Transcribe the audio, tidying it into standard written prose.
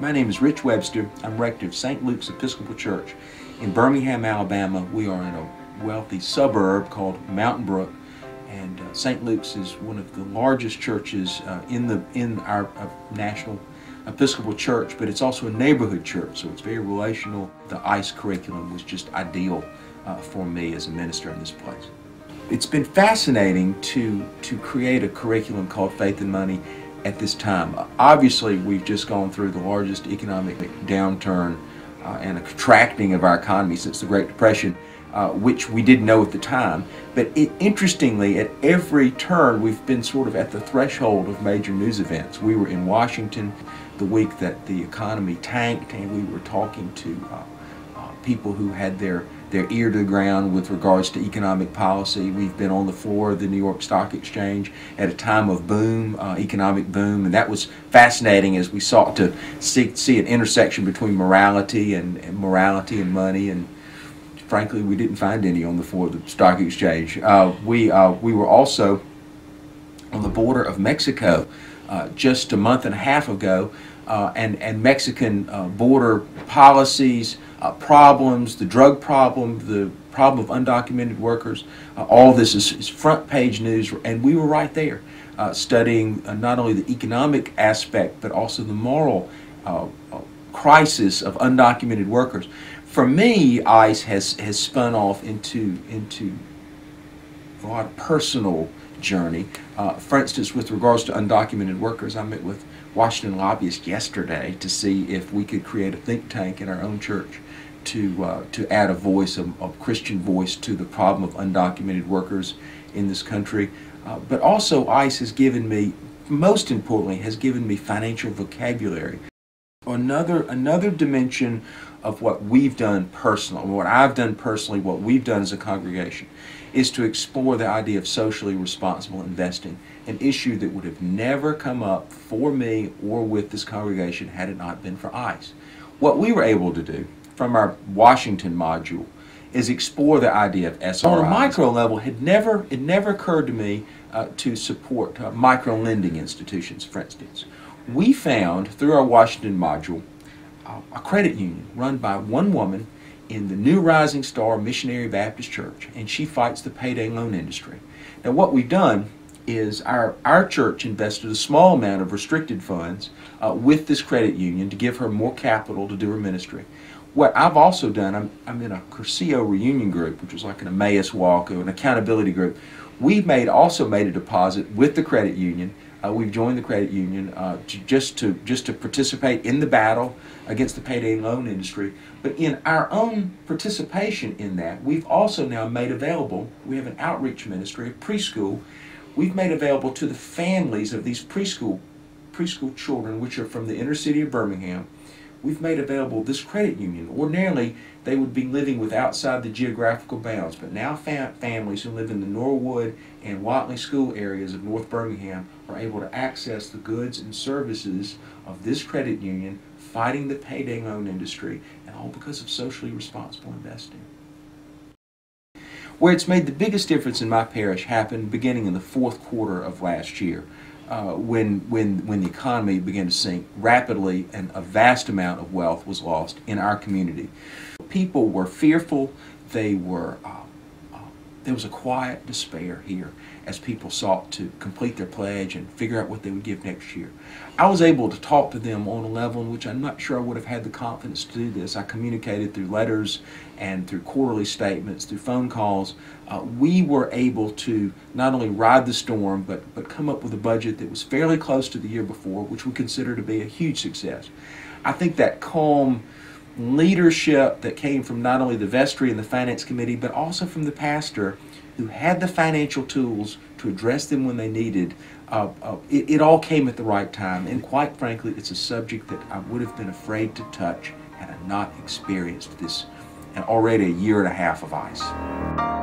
My name is Rich Webster. I'm rector of St. Luke's Episcopal Church in Birmingham, Alabama. We are in a wealthy suburb called Mountain Brook, and St. Luke's is one of the largest churches in our national Episcopal Church, but it's also a neighborhood church, so it's very relational. The ICE curriculum was just ideal for me as a minister in this place. It's been fascinating to create a curriculum called Faith and Money at this time. Obviously, we've just gone through the largest economic downturn and a contracting of our economy since the Great Depression, which we didn't know at the time. But interestingly, at every turn, we've been sort of at the threshold of major news events. We were in Washington the week that the economy tanked, and we were talking to people who had their ear to the ground with regards to economic policy. We've been on the floor of the New York Stock Exchange at a time of boom, economic boom, and that was fascinating as we sought to see an intersection between morality and money, and frankly, we didn't find any on the floor of the Stock Exchange. We were also on the border of Mexico just a month and a half ago, and Mexican border policies, problems, the drug problem, the problem of undocumented workers, all this is front page news, and we were right there studying not only the economic aspect but also the moral crisis of undocumented workers. For me, ICE has spun off into a lot of personal journey. For instance, with regards to undocumented workers, I met with Washington lobbyists yesterday to see if we could create a think tank in our own church to add a voice, a Christian voice, to the problem of undocumented workers in this country. But also, ICE has given me, most importantly, has given me financial vocabulary. Another dimension of what we've done personally, what I've done personally, what we've done as a congregation, is to explore the idea of socially responsible investing, an issue that would have never come up for me or with this congregation had it not been for ICE. What we were able to do from our Washington module is explore the idea of SRIs. On a micro level, it never occurred to me to support micro-lending institutions, for instance. We found, through our Washington module, a credit union run by one woman in the New Rising Star Missionary Baptist Church, and she fights the payday loan industry. Now, what we've done is our church invested a small amount of restricted funds with this credit union to give her more capital to do her ministry. What I've also done, I'm in a Curcio reunion group, which is like an Emmaus walk or an accountability group. We've also made a deposit with the credit union. We've joined the credit union just to participate in the battle against the payday loan industry. But in our own participation in that, we've also now made available, we have an outreach ministry, a preschool. We've made available to the families of these preschool children, which are from the inner city of Birmingham. We've made available this credit union. Ordinarily, they would be living outside the geographical bounds, but now families who live in the Norwood and Watley school areas of North Birmingham are able to access the goods and services of this credit union fighting the payday loan industry, and all because of socially responsible investing. Where it's made the biggest difference in my parish happened beginning in the fourth quarter of last year. When the economy began to sink rapidly and a vast amount of wealth was lost in our community. People were fearful. There was a quiet despair here as people sought to complete their pledge and figure out what they would give next year. I was able to talk to them on a level in which I'm not sure I would have had the confidence to do this. I communicated through letters and through quarterly statements, through phone calls. We were able to not only ride the storm, but come up with a budget that was fairly close to the year before, which we consider to be a huge success. I think that calm leadership that came from not only the vestry and the finance committee, but also from the pastor who had the financial tools to address them when they needed, it all came at the right time. And quite frankly, it's a subject that I would have been afraid to touch had I not experienced this already a year and a half of ICE.